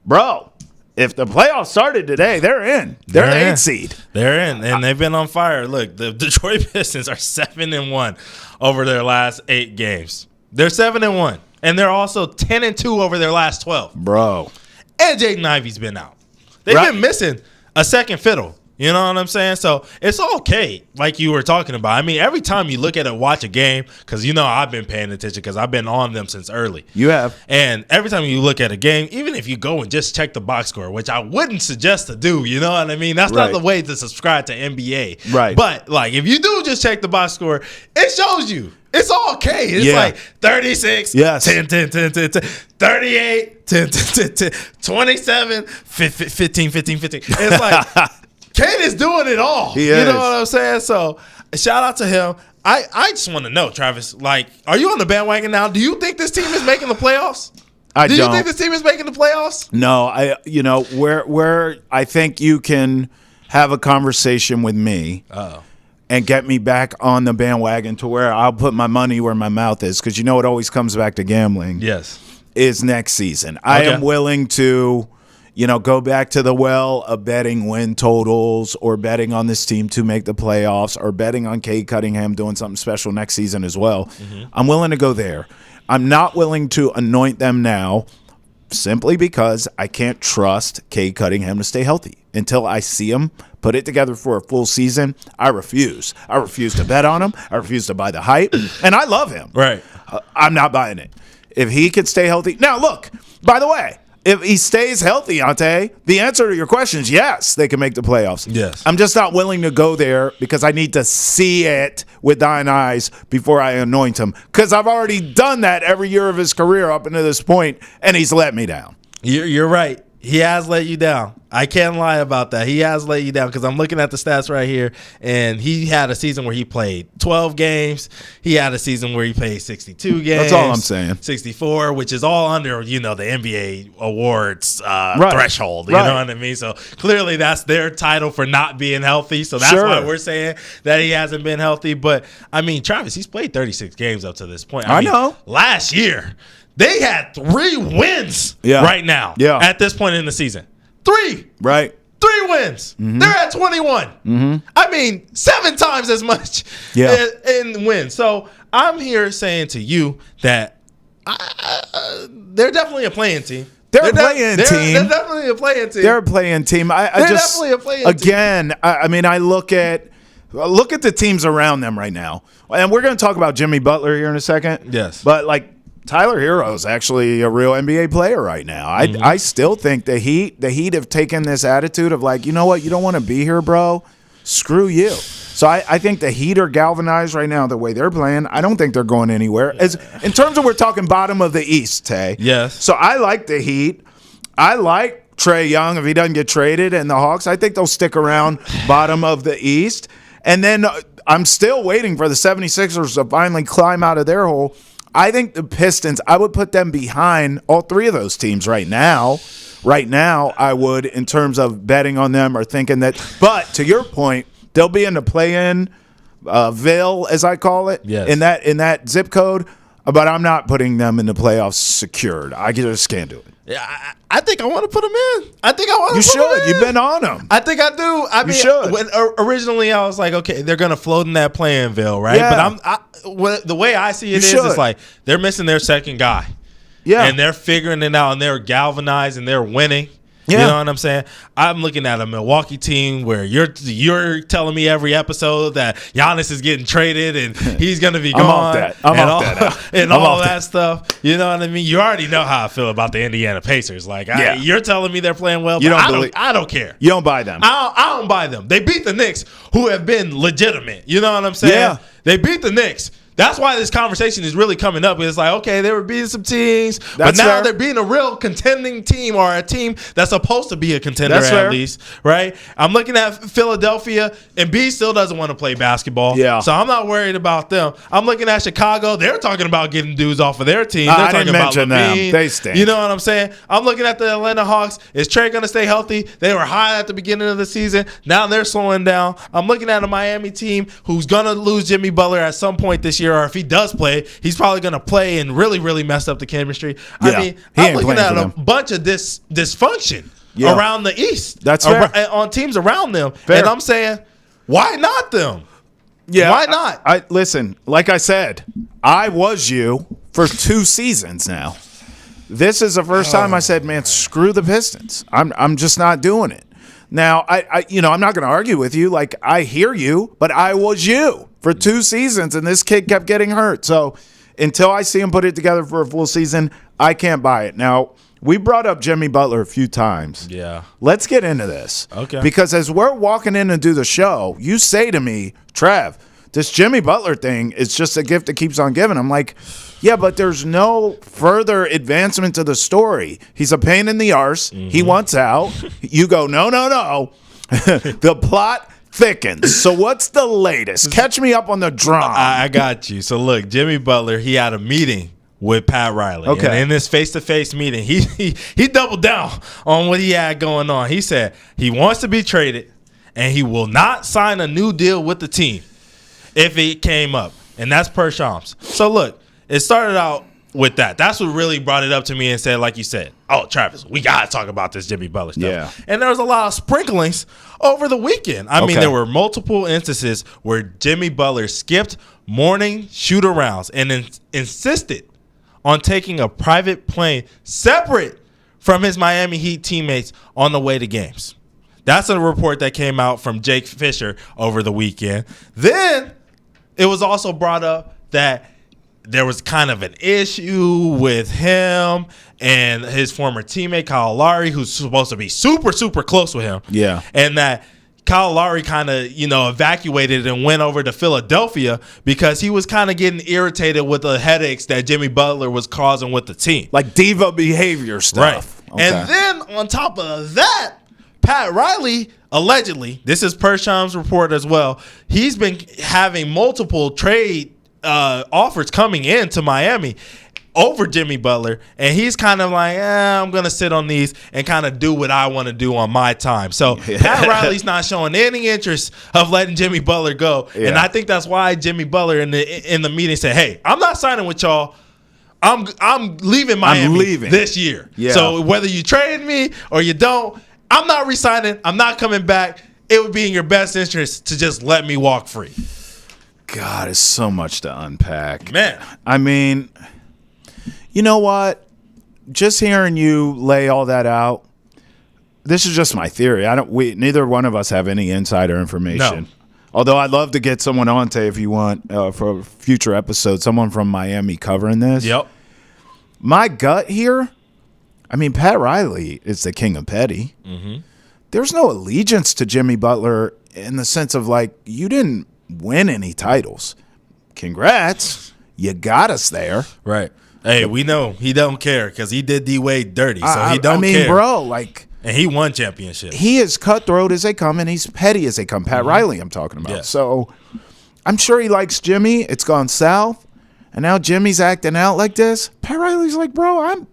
Bro, if the playoffs started today, they're in. They're the 8th seed. They're in, and they've been on fire. Look, the Detroit Pistons are 7-1 over their last 8 games. They're 7-1, and they're also 10-2 over their last 12. Bro. And Jaden Ivey's been out. They've been missing a second fiddle. You know what I'm saying? So it's okay, like you were talking about. I mean, every time you look at it, watch a game, because I've been paying attention because I've been on them since early. You have. And every time you look at a game, even if you go and just check the box score, which I wouldn't suggest to do, you know what I mean? That's not the way to subscribe to NBA. Right. But like, if you do just check the box score, it shows you. It's okay. It's like 36, 10, 10, 10, 10, 10, 38, 10, 10, 10, 10, 27, 15, 15, 15. It's like, Kate is doing it all. You know what I'm saying? So, shout out to him. I just want to know, Travis, like, are you on the bandwagon now? Do you think this team is making the playoffs? Do you think this team is making the playoffs? No, where I think you can have a conversation with me. And get me back on the bandwagon to where I'll put my money where my mouth is, because it always comes back to gambling. Yes. Is next season. I am willing to, go back to the well of betting win totals, or betting on this team to make the playoffs, or betting on Cade Cunningham doing something special next season as well. Mm-hmm. I'm willing to go there. I'm not willing to anoint them now, simply because I can't trust Cade Cunningham to stay healthy. Until I see him put it together for a full season, I refuse. I refuse to bet on him. I refuse to buy the hype. And I love him. Right. I'm not buying it. If he could stay healthy. Now, look, by the way, if he stays healthy, Ountae, the answer to your question is yes, they can make the playoffs. Yes. I'm just not willing to go there because I need to see it with thine eyes before I anoint him. Because I've already done that every year of his career up until this point, and he's let me down. You're right. He has let you down. I can't lie about that. He has let you down, because I'm looking at the stats right here, and he had a season where he played 12 games. He had a season where he played 62 games. That's all I'm saying. 64, which is all under, the NBA awards threshold. You know what I mean? So clearly that's their title for not being healthy. So that's why we're saying that he hasn't been healthy. But, I mean, Travis, he's played 36 games up to this point. I mean, know. Last year, they had 3 wins right now at this point in the season. 3. Right. 3 wins. Mm-hmm. They're at 21. Mm-hmm. I mean, 7 times as much in wins. So I'm here saying to you that they're definitely a playing team. They're a playing team. They're definitely a playing team. They're a playing team. They're definitely a playing team. Again, I mean, I look at the teams around them right now. And we're going to talk about Jimmy Butler here in a second. Yes. But, Tyler Hero is actually a real NBA player right now. I still think the Heat have taken this attitude of you know what, you don't want to be here, bro? Screw you. So I think the Heat are galvanized right now the way they're playing. I don't think they're going anywhere. In terms of, we're talking bottom of the East, Tay. Yes. So I like the Heat. I like Trae Young if he doesn't get traded, and the Hawks. I think they'll stick around bottom of the East. And then I'm still waiting for the 76ers to finally climb out of their hole. I think the Pistons, I would put them behind all 3 of those teams right now. Right now, I would, in terms of betting on them or thinking that. But to your point, they'll be in the play-in Ville, as I call it, in that zip code. But I'm not putting them in the playoffs secured. I just can't do it. Yeah, I think I want to put them in. I think I want to You put them should. in. You've been on them. I think I do. I mean, you should. When, originally, I was like, okay, they're going to float in that play-in Ville, right? Yeah. But the way I see it is, it's like they're missing their second guy. Yeah. And they're figuring it out, and they're galvanized, and they're winning. Yeah. You know what I'm saying? I'm looking at a Milwaukee team where you're telling me every episode that Giannis is getting traded and he's going to be gone. I'm off that. And all that stuff. You know what I mean? You already know how I feel about the Indiana Pacers. You're telling me they're playing well, but I don't care. You don't buy them. I don't buy them. They beat the Knicks, who have been legitimate. You know what I'm saying? Yeah. They beat the Knicks. That's why this conversation is really coming up. It's like, okay, they were beating some teams, but now they're beating a real contending team, or a team that's supposed to be a contender at least, right? I'm looking at Philadelphia, and B still doesn't want to play basketball, so I'm not worried about them. I'm looking at Chicago. They're talking about getting dudes off of their team. They're talking about Levine. They stink. You know what I'm saying? I'm looking at the Atlanta Hawks. Is Trae going to stay healthy? They were high at the beginning of the season. Now they're slowing down. I'm looking at a Miami team who's going to lose Jimmy Butler at some point this year, or if he does play, he's probably going to play and really, really mess up the chemistry. I mean, I'm looking at a bunch of dysfunction around the East. That's fair. On teams around them. Fair. And I'm saying, why not them? Yeah. Why not? I listen, like I said, I was you for 2 seasons now. This is the first time I said, man, screw the Pistons. I'm just not doing it. Now, I'm not going to argue with you. Like, I hear you, but I was you for 2 seasons, and this kid kept getting hurt. So until I see him put it together for a full season, I can't buy it. Now, we brought up Jimmy Butler a few times. Yeah. Let's get into this. Okay. Because as we're walking in to do the show, you say to me, Trev, this Jimmy Butler thing is just a gift that keeps on giving. I'm like, yeah, but there's no further advancement to the story. He's a pain in the arse. Mm-hmm. He wants out. You go, no. The plot thickens. So what's the latest? Catch me up on the drama. I got you. So look, Jimmy Butler, he had a meeting with Pat Riley. Okay. And in this face-to-face meeting, he doubled down on what he had going on. He said he wants to be traded, and he will not sign a new deal with the team if it came up. And that's per Shams. So look, it started out with that. That's what really brought it up to me and said, like you said, oh, Travis, we got to talk about this Jimmy Butler stuff. Yeah. And there was a lot of sprinklings over the weekend. I mean, there were multiple instances where Jimmy Butler skipped morning shoot-arounds and insisted on taking a private plane separate from his Miami Heat teammates on the way to games. That's a report that came out from Jake Fisher over the weekend. Then it was also brought up that there was kind of an issue with him and his former teammate, Kyle Lowry, who's supposed to be super, super close with him. Yeah. And that Kyle Lowry kind of, evacuated and went over to Philadelphia because he was kind of getting irritated with the headaches that Jimmy Butler was causing with the team. Like diva behavior stuff. Right. Okay. And then on top of that, Pat Riley, allegedly, this is Per Shams' report as well, he's been having multiple trade offers coming into Miami over Jimmy Butler, and he's kind of like, I'm going to sit on these and kind of do what I want to do on my time. So Pat Riley's not showing any interest of letting Jimmy Butler go, and I think that's why Jimmy Butler in the meeting said, hey, I'm not signing with y'all. I'm leaving Miami this year. Yeah. So whether you trade me or you don't, I'm not re-signing. I'm not coming back. It would be in your best interest to just let me walk free. God, it's so much to unpack. Man. I mean, you know what? Just hearing you lay all that out, this is just my theory. Neither one of us have any insider information. No. Although I'd love to get someone on if you want for a future episode, someone from Miami covering this. Yep. My gut here, I mean, Pat Riley is the king of petty. Mm-hmm. There's no allegiance to Jimmy Butler in the sense of like, you didn't win any titles. Congrats. You got us there. Right. Hey, we know he don't care because he did D-Wade dirty, so he don't care. Bro, like... And he won championships. He is cutthroat as they come, and he's petty as they come. Pat Riley I'm talking about. Yeah. So I'm sure he likes Jimmy. It's gone south, and now Jimmy's acting out like this. Pat Riley's like, bro, I'm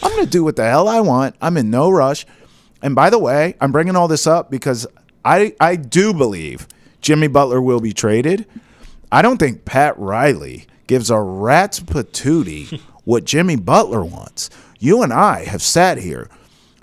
going to do what the hell I want. I'm in no rush. And by the way, I'm bringing all this up because I do believe Jimmy Butler will be traded. I don't think Pat Riley gives a rat's patootie what Jimmy Butler wants. You and I have sat here.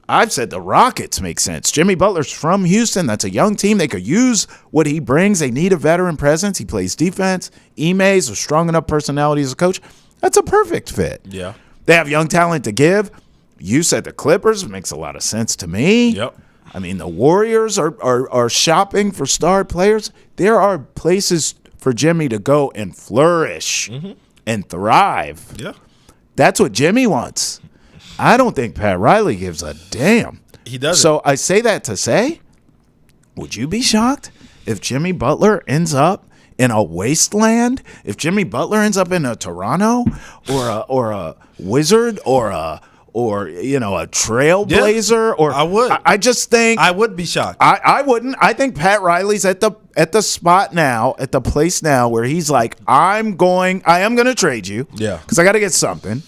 I've said the Rockets make sense. Jimmy Butler's from Houston. That's a young team. They could use what he brings. They need a veteran presence. He plays defense. Ime's a strong enough personality as a coach. That's a perfect fit. Yeah. They have young talent to give. You said the Clippers. Makes a lot of sense to me. Yep. I mean, the Warriors are shopping for star players. There are places for Jimmy to go and flourish and thrive. Yeah. That's what Jimmy wants. I don't think Pat Riley gives a damn. He doesn't. So I say that to say, would you be shocked if Jimmy Butler ends up in a wasteland? If Jimmy Butler ends up in a Toronto or a Wizard or a Trailblazer? Or I would. I just think I would be shocked. I wouldn't. I think Pat Riley's at the spot now, at the place now where he's like, I am going to trade you. Yeah. Because I got to get something.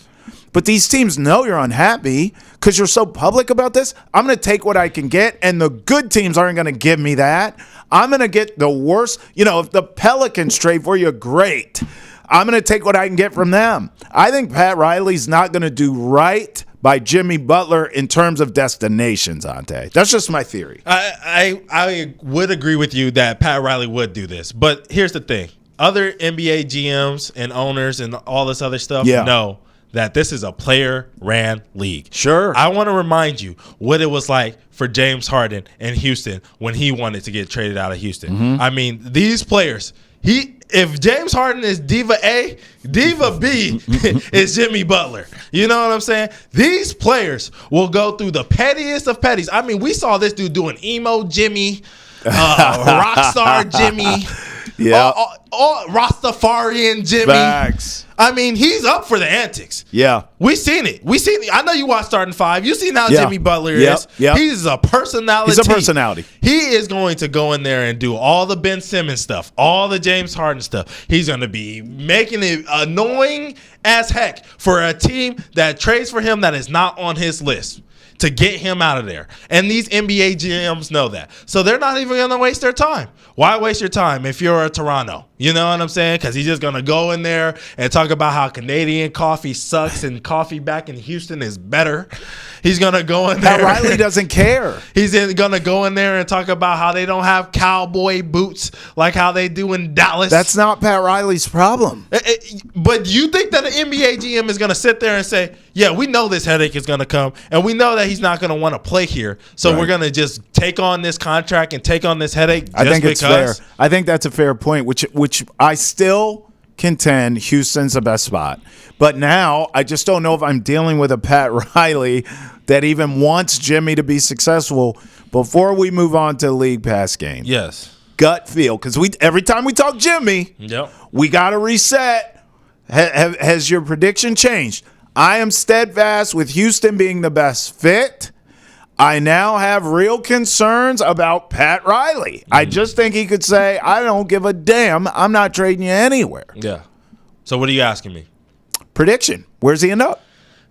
But these teams know you're unhappy because you're so public about this. I'm going to take what I can get, and the good teams aren't going to give me that. I'm going to get the worst. If the Pelicans trade for you, great. I'm going to take what I can get from them. I think Pat Riley's not going to do right by Jimmy Butler in terms of destinations, Ountae. That's just my theory. I would agree with you that Pat Riley would do this. But here's the thing. Other NBA GMs and owners and all this other stuff know that this is a player-ran league. Sure. I want to remind you what it was like for James Harden in Houston when he wanted to get traded out of Houston. Mm-hmm. I mean, these players, if James Harden is Diva A, Diva B is Jimmy Butler. You know what I'm saying? These players will go through the pettiest of petties. I mean, we saw this dude doing emo Jimmy, rockstar Jimmy, Rastafarian Jimmy. Facts. I mean, he's up for the antics. Yeah. We seen it. I know you watch Starting Five. You seen how Jimmy Butler is. Yep. He's a personality. He's a personality. He is going to go in there and do all the Ben Simmons stuff, all the James Harden stuff. He's going to be making it annoying as heck for a team that trades for him that is not on his list to get him out of there. And these NBA GMs know that. So they're not even going to waste their time. Why waste your time if you're a Toronto? You know what I'm saying? Because he's just going to go in there and talk about how Canadian coffee sucks and coffee back in Houston is better. He's going to go in there. Pat Riley doesn't care. He's going to go in there and talk about how they don't have cowboy boots like how they do in Dallas. That's not Pat Riley's problem. But you think that an NBA GM is going to sit there and say, yeah, we know this headache is going to come, and we know that he's not going to want to play here, so we're going to just take on this contract and take on this headache just I think because. It's fair. I think that's a fair point, which I still contend Houston's the best spot. But now I just don't know if I'm dealing with a Pat Riley that even wants Jimmy to be successful. Before we move on to the League Pass game. Yes. Gut feel, because every time we talk Jimmy, we got to reset. Has your prediction changed? I am steadfast with Houston being the best fit. I now have real concerns about Pat Riley. I just think he could say, I don't give a damn. I'm not trading you anywhere. Yeah. So what are you asking me? Prediction. Where's he end up?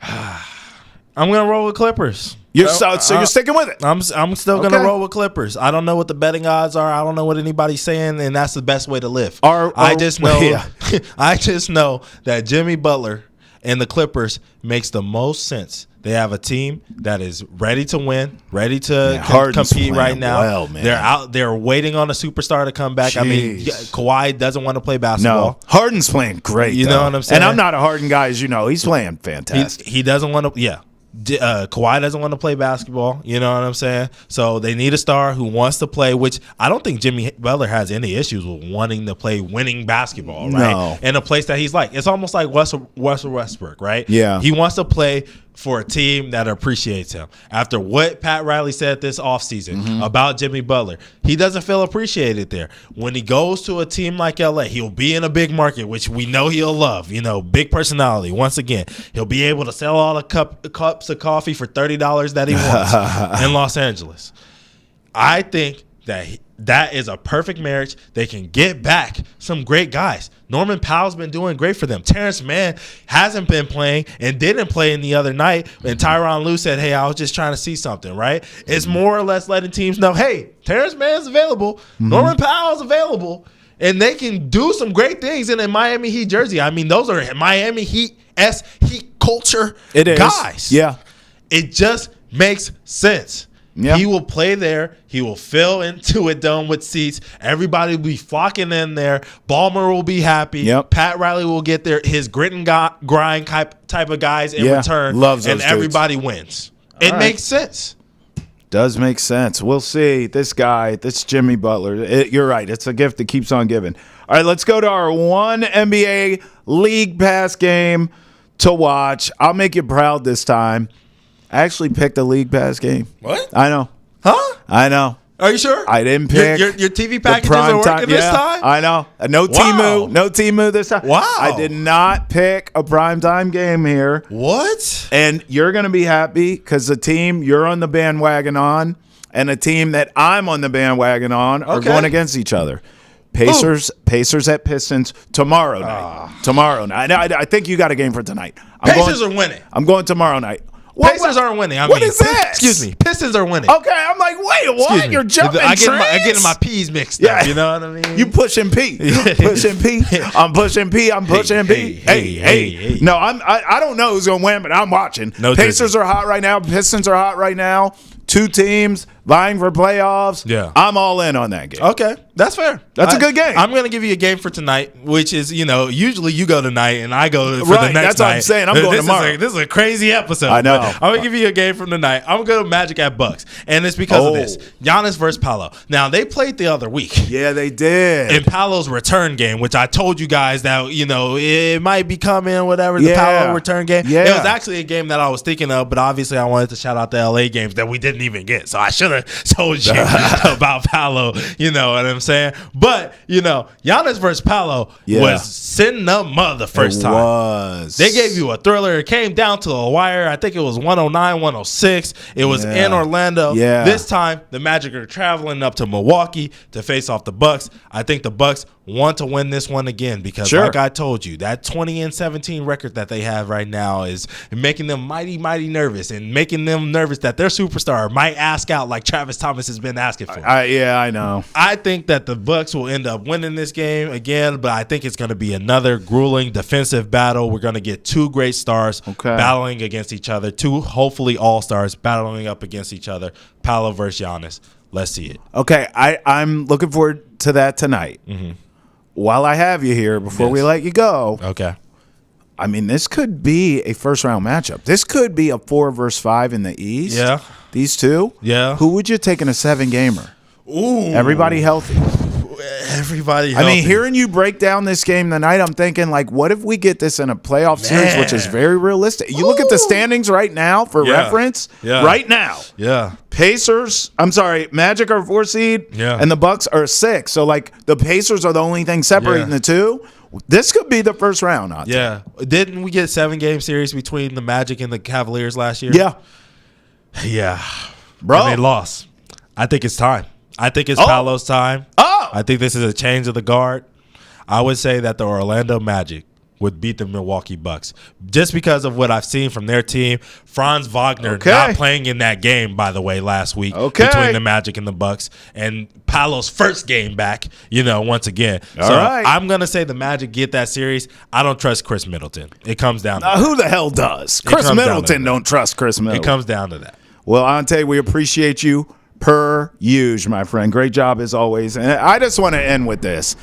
I'm going to roll with Clippers. So you're sticking with it? I'm still going to roll with Clippers. I don't know what the betting odds are. I don't know what anybody's saying, and that's the best way to live. I just know that Jimmy Butler and the Clippers makes the most sense. They have a team that is ready to win, ready to compete right now. Well, man. They're out. They're waiting on a superstar to come back. Jeez. I mean, Kawhi doesn't want to play basketball. No, Harden's playing great. You know what I'm saying? And I'm not a Harden guy, as you know. He's playing fantastic. He doesn't want to. Yeah. Kawhi doesn't want to play basketball. You know what I'm saying? So they need a star who wants to play, which I don't think Jimmy Butler has any issues with wanting to play winning basketball, right? No. In a place that he's like. It's almost like Russell Westbrook, right? Yeah. He wants to play for a team that appreciates him. After what Pat Riley said this offseason about Jimmy Butler, he doesn't feel appreciated there. When he goes to a team like LA, he'll be in a big market, which we know he'll love. You know, big personality. Once again, he'll be able to sell all the cups of coffee for $30 that he wants in Los Angeles. I think that is a perfect marriage. They can get back some great guys. Norman Powell's been doing great for them. Terrence Mann hasn't been playing and didn't play in the other night. And Tyronn Lue said, hey, I was just trying to see something, right? It's more or less letting teams know, hey, Terrence Mann's available. Norman Powell's available. And they can do some great things in a Miami Heat jersey. I mean, those are Miami Heat culture guys. Yeah. It just makes sense. Yeah. He will play there. He will fill into a dome with seats. Everybody will be flocking in there. Ballmer will be happy. Yep. Pat Riley will get there. His grit and grind type of guys in return. Loves those and everybody wins. It makes sense. Does make sense. We'll see. This guy, this Jimmy Butler, you're right. It's a gift that keeps on giving. All right, let's go to our one NBA League Pass game to watch. I'll make you proud this time. I actually picked a League Pass game. What? I know. Huh? I know. Are you sure? I didn't pick. Your TV packages are working this time? I know. No Temu. No Temu this time. Wow. I did not pick a primetime game here. What? And you're going to be happy because the team you're on the bandwagon on and a team that I'm on the bandwagon on are going against each other. Pacers at Pistons tomorrow night. Tomorrow night. I think you got a game for tonight. Pacers are winning. I'm going tomorrow night. Pacers aren't winning. What is that? Excuse me. Pistons are winning. Okay, I'm like, wait, what? You're jumping I get my P's mixed up. You know what I mean? You pushing P. Pushing P. I'm pushing P. I'm pushing P. Hey. No, I don't know who's going to win, but I'm watching. No Pacers are hot right now. Pistons are hot right now. Two teams vying for playoffs. Yeah. I'm all in on that game. Okay, that's fair. That's a good game. I'm going to give you a game for tonight, which is, usually you go tonight and I go for the next night. That's what I'm saying. I'm going tomorrow. This is a crazy episode. I know. I'm going to give you a game from tonight. I'm going to go to Magic at Bucks, and it's because of this. Giannis versus Paolo. Now, they played the other week. Yeah, they did. In Paolo's return game, which I told you guys that, it might be coming, whatever, the Paolo return game. Yeah. It was actually a game that I was thinking of, but obviously I wanted to shout out the LA games that we didn't even get. So I should have told you about Paolo, you know what I'm saying? But, Giannis versus Paolo was sitting up mother the first time. They gave you a thriller. It came down to a wire. I think it was 109, 106. It was in Orlando. Yeah. This time, the Magic are traveling up to Milwaukee to face off the Bucks. I think the Bucks want to win this one again because, like I told you, that 20-17 record that they have right now is making them mighty, mighty nervous and making them nervous that their superstar might ask out like Travis Thomas has been asking for. I know. I think that the Bucks will end up winning this game again, but I think it's going to be another grueling defensive battle. We're going to get two great stars battling against each other, two hopefully all-stars battling up against each other. Paolo versus Giannis. Let's see it. Okay, I'm looking forward to that tonight. Mm-hmm. While I have you here, before we let you go, I mean, this could be a first-round matchup. This could be a 4 versus 5 in the East. Yeah. These two. Yeah. Who would you take in a 7-gamer? Ooh. Everybody healthy. Everybody healthy. I mean, hearing you break down this game tonight, I'm thinking, like, what if we get this in a playoff series, which is very realistic? You look at the standings right now for reference. Yeah. Right now. Yeah. Magic are 4 seed, and the Bucks are 6. So, like, the Pacers are the only thing separating the two. This could be the first round. Yeah. Didn't we get 7-game series between the Magic and the Cavaliers last year? Yeah. Yeah. Bro. And they lost. I think it's time. I think it's Paolo's time. I think this is a change of the guard. I would say that the Orlando Magic would beat the Milwaukee Bucks just because of what I've seen from their team. Franz Wagner not playing in that game, by the way, last week between the Magic and the Bucks, and Paolo's first game back, once again. I'm going to say the Magic get that series. I don't trust Chris Middleton. It comes down to that. Who the hell does? Chris Middleton don't trust Chris Middleton. It comes down to that. Well, Ountae, we appreciate you per usual, my friend. Great job as always. And I just want to end with this.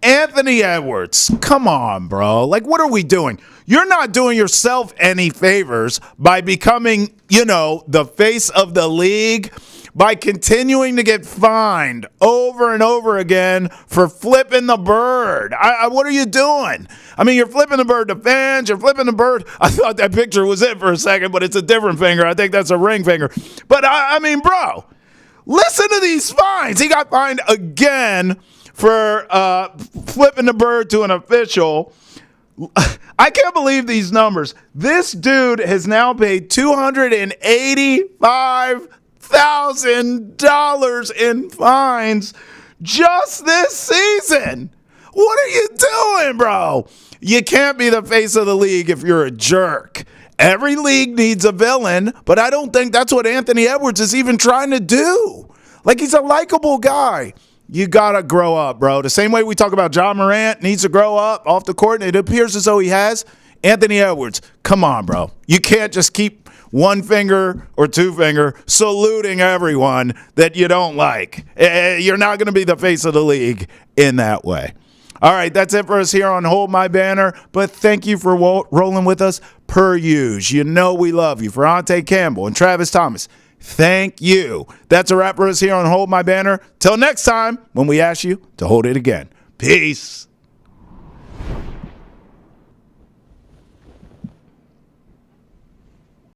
Anthony Edwards, come on, bro. Like, what are we doing? You're not doing yourself any favors by becoming, the face of the league, by continuing to get fined over and over again for flipping the bird. What are you doing? I mean, you're flipping the bird to fans. You're flipping the bird. I thought that picture was it for a second, but it's a different finger. I think that's a ring finger. But, I mean, bro, listen to these fines. He got fined again for flipping the bird to an official. I can't believe these numbers. This dude has now paid $285,000 in fines just this season. What are you doing, bro? You can't be the face of the league if you're a jerk. Every league needs a villain, but I don't think that's what Anthony Edwards is even trying to do. Like, he's a likable guy. You got to grow up, bro. The same way we talk about John Morant needs to grow up off the court, and it appears as though he has. Anthony Edwards, come on, bro. You can't just keep one finger or two finger saluting everyone that you don't like. You're not going to be the face of the league in that way. All right, that's it for us here on Hold My Banner, but thank you for rolling with us per usual. We love you. For Ountae Campbell and Travis Thomas, thank you. That's a wrap for us here on Hold My Banner. Till next time, when we ask you to hold it again. Peace.